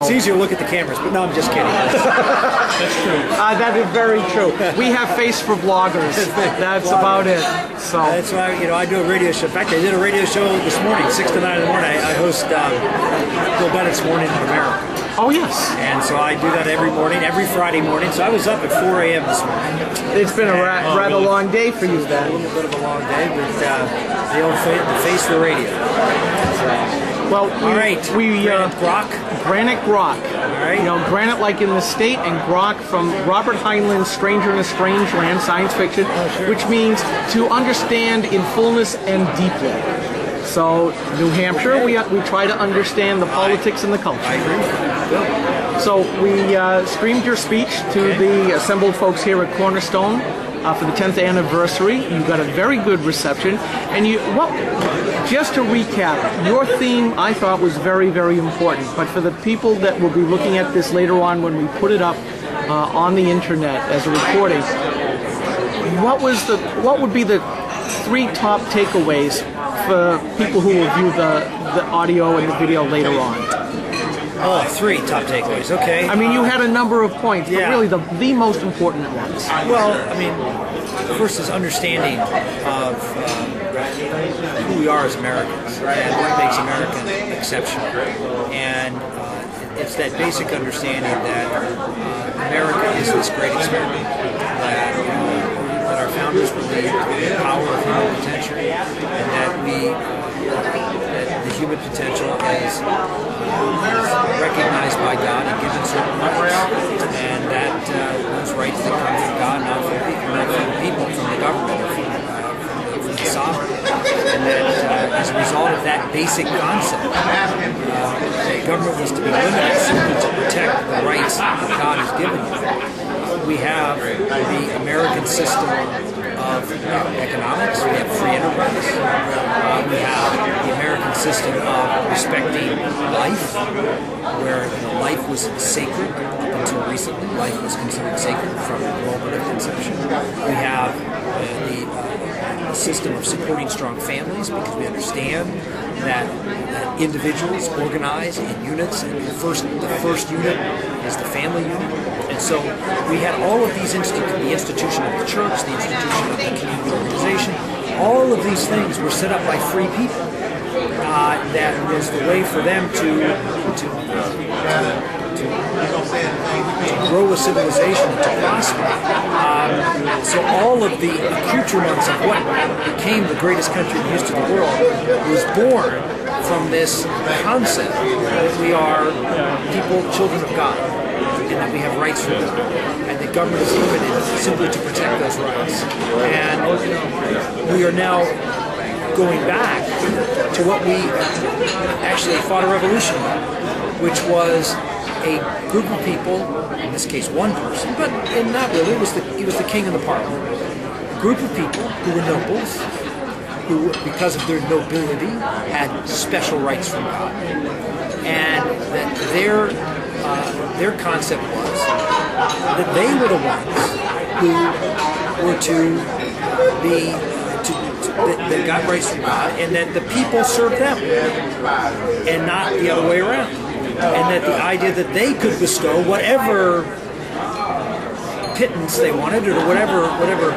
It's easier to look at the cameras, but no, I'm just kidding. That's true. That is very true. We have face for bloggers. That's about it. So that's why I do a radio show. In fact, I did a radio show this morning, 6 to 9 in the morning. I host Bill Bennett's Morning in America. Oh yes. And so I do that every morning, every Friday morning. So I was up at 4 a.m. this morning. It's been a rather long day for you then. A little bit of a long day, but the old face for radio. Well, GraniteGrok. GraniteGrok. All right. Granite like in the state, and Grok from Robert Heinlein's Stranger in a Strange Land, science fiction, which means to understand in fullness and deeply. So, New Hampshire, we try to understand the politics and the culture. I agree with you. So, we streamed your speech to the assembled folks here at Cornerstone for the 10th anniversary. You got a very good reception. And just to recap, your theme I thought was very, very important. But for the people that will be looking at this later on when we put it up on the internet as a recording, what would be the 3 top takeaways for people who will view the audio and the video later on? Oh, 3 top takeaways. Okay. I mean, you had a number of points, but really the most important ones. Well, I mean, first is understanding of who we are as Americans and what makes America exceptional. And it's that basic understanding that America is this great experiment, that our founders believed in the power of human potential, and that the human potential is recognized by God and given certain rights, and that those rights that come from God, not from the people, from the government, or from the sovereign, and that as a result of that basic concept, the government was to be limited simply to protect the rights that God has given you. We have the American system of economics, we have free enterprise, we have the American system of respecting life, where life was sacred up until recently. Life was considered sacred from the moment of conception. We have the system of supporting strong families, because we understand that individuals organize in units, and the first unit is the family unit. And so we had all of these the institution of the church, the institution of the community organization, all of these things were set up by free people. That was the way for them to grow a civilization and to prosper. So all of the accoutrements of what became the greatest country in the history of the world was born from this concept that we are people, children of God, and that we have rights for them, and the government is limited simply to protect those rights. And we are now going back to what we actually fought a revolution with, which was a group of people, in this case one person, but not really, he was the king of the parliament, a group of people who were nobles, who, because of their nobility, had special rights from God, and that their concept was that they were the ones who were that got rights from God, and that the people served them, and not the other way around. And that the idea that they could bestow whatever pittance they wanted, or whatever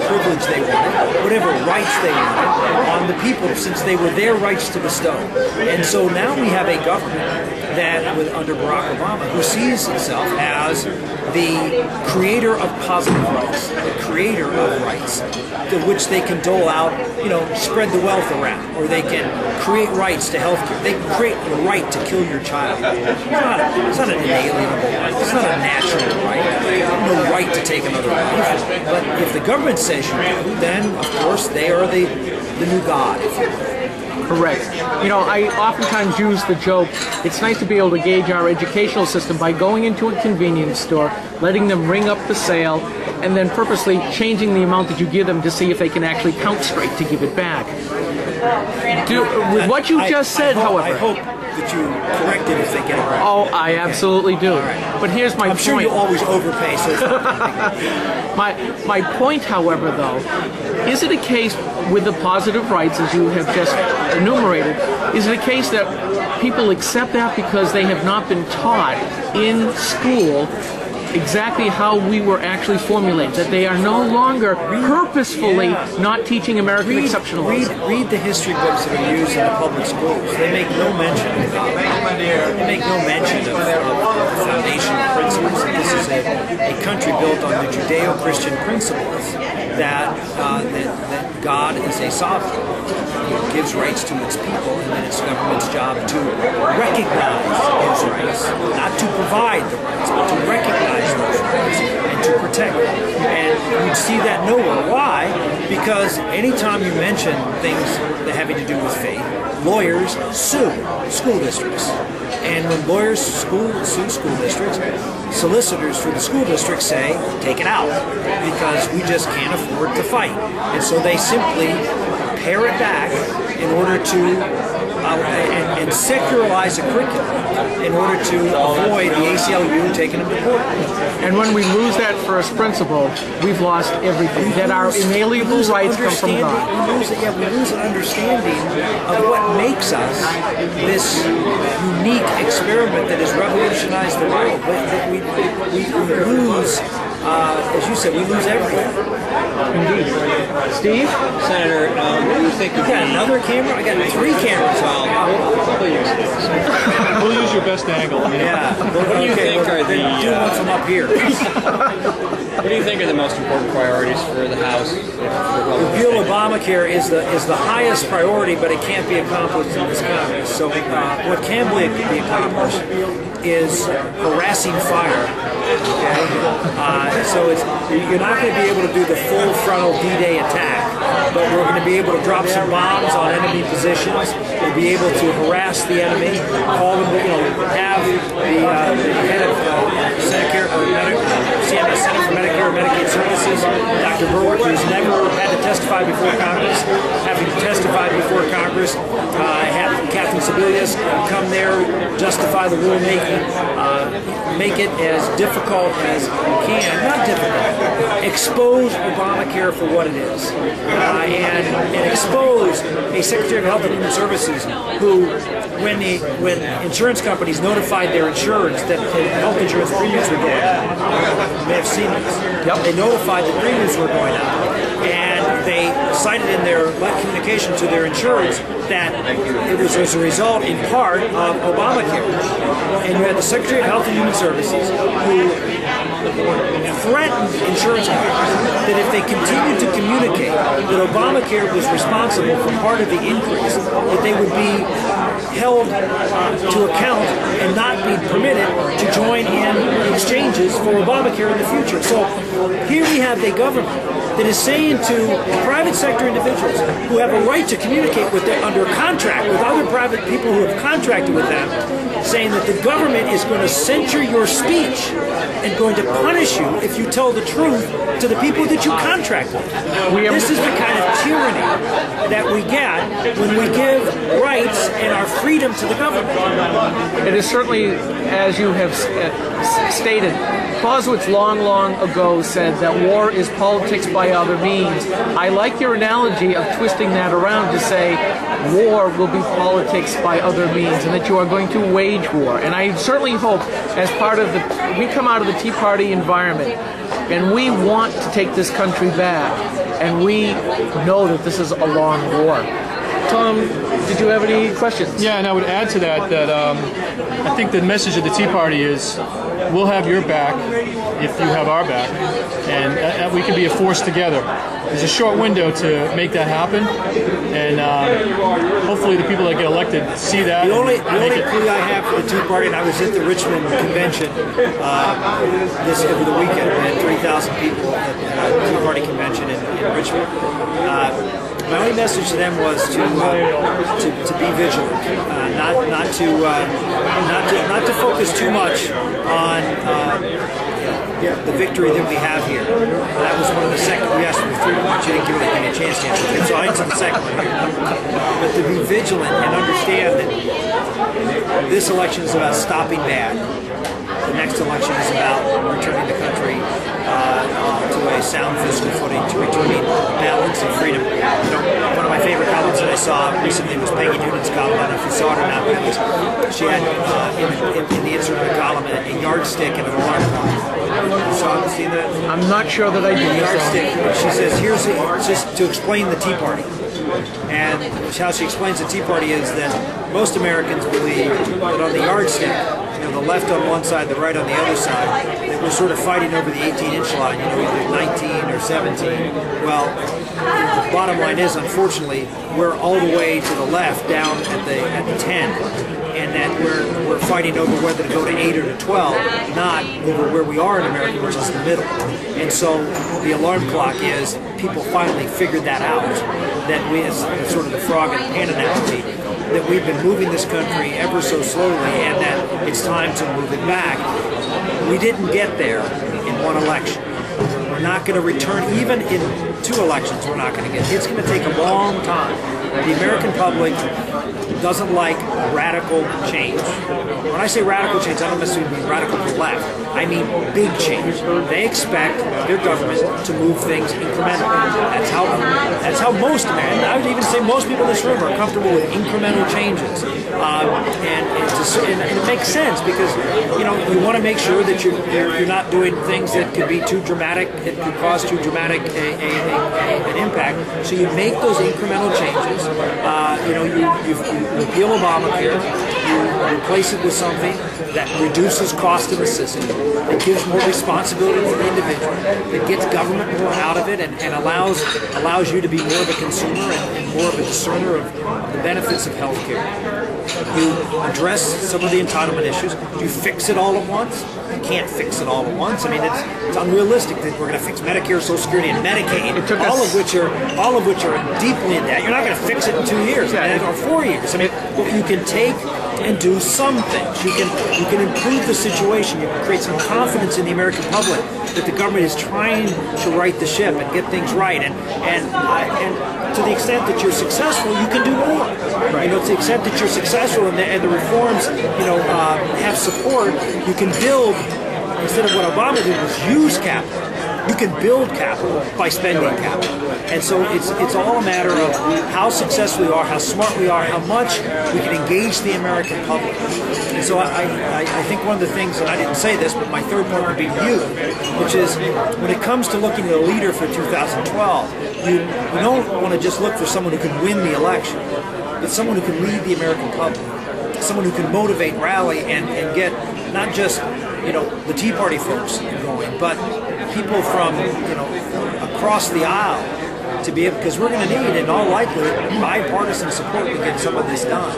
privilege they wanted, whatever rights they wanted on the people, since they were their rights to bestow. And so now we have a government that, under Barack Obama, who sees itself as the creator of positive rights, the creator of rights, to which they can dole out, spread the wealth around, or they can create rights to health care. They can create the right to kill your child. It's not an inalienable right. It's not a natural right. No right to take another life. But if the government says you do, then, of course, they are the new God, if you will. Correct. I oftentimes use the joke, it's nice to be able to gauge our educational system by going into a convenience store, letting them ring up the sale, and then purposely changing the amount that you give them to see if they can actually count straight to give it back. With what you just said, however... I hope that you correct it if they get it right. Oh, I absolutely do. Right. But here's my point. I'm sure you always overpay, so it's not my point, however, though, Is it a case with the positive rights, as you have just enumerated, is it a case that people accept that because they have not been taught in school exactly how we were actually formulated, that they are no longer purposefully not teaching American exceptionalism? Read the history books that are used in the public schools. They make no mention of God. They make no mention of the foundational principles. And this is a country built on the Judeo-Christian principles that God is a sovereign. He gives rights to its people, and then it's the government's job to recognize his rights, not to provide the rights, but to recognize those rights and to protect them. And you see that nowhere. Why? Because anytime you mention things that having to do with faith, lawyers sue school districts. And when lawyers sue school districts, solicitors for the school districts say, take it out, because we just can't afford to fight. And so they simply pare it back in order to and secularize a curriculum in order to avoid the ACLU taking them to court. And when we lose that first principle, we've lost everything. That our inalienable rights come from God. We lose an understanding of what makes us this unique experiment that has revolutionized the world. We lose, as you said, we lose everything. Indeed. Steve? Senator, what do you think of another camera? I got 3 cameras. We'll use your best angle. Yeah. What do you think are the... do one from up here. What do you think are the most important priorities for the House? Repeal Obamacare is the highest priority, but it can't be accomplished in this Congress. So what can be accomplished is harassing fire. Okay, so you're not going to be able to do the full frontal D-Day attack, but we're going to be able to drop some bombs on enemy positions. We'll be able to harass the enemy, call them, have the head of Center for Medicare and Medicaid Services, Dr. Berwick, who's never had to testify before Congress, having testified before Congress, have Catherine Sebelius come there, justify the rulemaking, make it as difficult as you can, not difficult, expose Obamacare for what it is, and expose a Secretary of Health and Human Services who, when insurance companies notified their insurers that health insurance premiums were going up, you may have seen this. Yep. They notified that premiums were going up, and they cited in their communication to their insurers that it was as a result, in part, of Obamacare. And you had the Secretary of Health and Human Services who threatened insurance companies that if they continued to communicate that Obamacare was responsible for part of the increase, that they would be held to account and not be permitted to join in exchanges for Obamacare in the future. So here we have a government that is saying to private sector individuals who have a right to communicate with them under contract with other private people who have contracted with them, saying that the government is going to censor your speech and going to punish you if you tell the truth to the people that you contract with. This is the kind of tyranny that we get when we give rights and our freedom to the government. It is certainly, as you have stated, Clausewitz long ago said that war is politics by other means. I like your analogy of twisting that around to say war will be politics by other means, and that you are going to wage war. And I certainly hope, as part of we come out of the Tea Party environment, and we want to take this country back, and we know that this is a long war. Tom, did you have any questions? Yeah, and I would add to that I think the message of the Tea Party is we'll have your back if you have our back, and we can be a force together. There's a short window to make that happen, and hopefully the people that get elected see that. The only plea I have for the Tea Party, and I was at the Richmond convention over the weekend, we had 3,000 people at the Tea Party convention in Richmond. My only message to them was to be vigilant, not to focus too much on the victory that we have here. That was one of the second. We asked for the 3 points. You didn't give me a chance to answer it, so I answered the second one here. But to be vigilant and understand that this election is about stopping bad. the next election is about returning the country to a sound fiscal footing, to returning balance and freedom. You know, one of my favorite columns that I saw recently was Peggy Noonan's column. I don't know if you saw it or not, but she had in the insert of the column a yardstick and an alarm clock. You saw it? See that? I'm not sure that I did. A yardstick. She says, here's just to explain the Tea Party. And how she explains the Tea Party is that most Americans believe that on the yardstick, you know, the left on one side, the right on the other side, that we're sort of fighting over the 18-inch line, you know, either 19 or 17. Well, the bottom line is, unfortunately, we're all the way to the left, down at the 10, and that we're fighting over whether to go to 8 or to 12, not over where we are in America, which is the middle. And so the alarm clock is people finally figured that out, that we, as sort of the frog and pan analogy, that we've been moving this country ever so slowly, and that it's time to move it back. We didn't get there in one election. We're not going to return, even in 2 elections, we're not going to get. It's going to take a long time. The American public doesn't like radical change. When I say radical change, I don't necessarily mean radical to the left. I mean big change. They expect their government to move things incrementally. That's how most Americans, I would even say most people in this room are comfortable with incremental changes. And it makes sense because, you know, you want to make sure that you're not doing things that could be too dramatic, it could cause too dramatic an impact. So you make those incremental changes. You know, you repeal Obamacare, you replace it with something that reduces cost of the system, that gives more responsibility to the individual, that gets government more out of it, and allows you to be more of a consumer and more of a discerner of the benefits of health care. You address some of the entitlement issues. Do you fix it all at once? You can't fix it all at once. I mean, it's unrealistic that we're going to fix Medicare, Social Security, and Medicaid, all of which are deeply in debt. You're not going to fix it in 2 years or 4 years. I mean, but you can take and do some things. You can improve the situation. You can create some confidence in the American public that the government is trying to right the ship and get things right. And to the extent that you're successful, you can do more. Right. You know, to the extent that you're successful and the reforms, you know, have support, you can build, instead of what Obama did was use capital. You can build capital by spending capital. And so it's all a matter of how successful we are, how smart we are, how much we can engage the American public. And so I think one of the things, and I didn't say this, but my third point would be you, which is when it comes to looking at a leader for 2012, you don't want to just look for someone who can win the election, but someone who can lead the American public, someone who can motivate, rally, and get not just, you know, the Tea Party folks going, but people from, you know, across the aisle to be able, because we're going to need, in all likelihood, bipartisan support to get some of this done.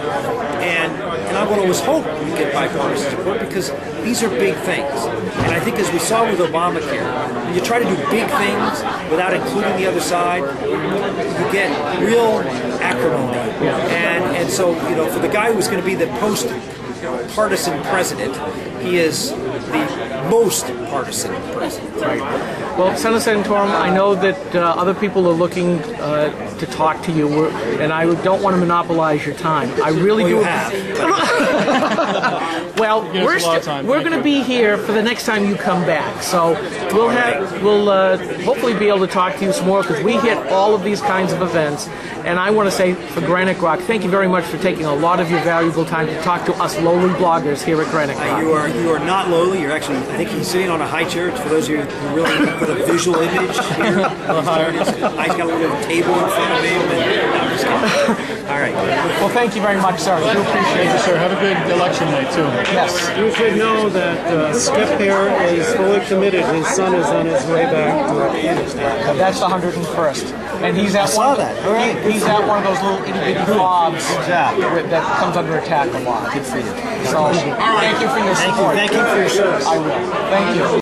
And I would always hope we get bipartisan support because these are big things. And I think as we saw with Obamacare, when you try to do big things without including the other side, you get real acrimony. And so, you know, for the guy who's going to be the post-partisan president, he is the most partisan president. Right. Well, Senator Santorum, I know that other people are looking to talk to you, and I don't want to monopolize your time. I really do. You have. Well, we're going to be here for the next time you come back, so we'll hopefully be able to talk to you some more because we hit all of these kinds of events. And I want to say for GraniteGrok, thank you very much for taking a lot of your valuable time to talk to us lowly bloggers here at GraniteGrok. You are not lowly. You're actually, I think he's sitting on a high chair. For those of you who really put a visual image here, I've got a little table in front of him. And I'm just kidding. All right. Well, thank you very much, sir. I do appreciate it, Sir, have a good election night too. Yes. You should know that Skip here is fully committed. His son is on his way back to Afghanistan. That's the 101st. And he's at he's at one of those little itty-bitty fobs that comes under attack a lot. Good for you. So, thank you for your support. Thank you for your service. I will. Thank you.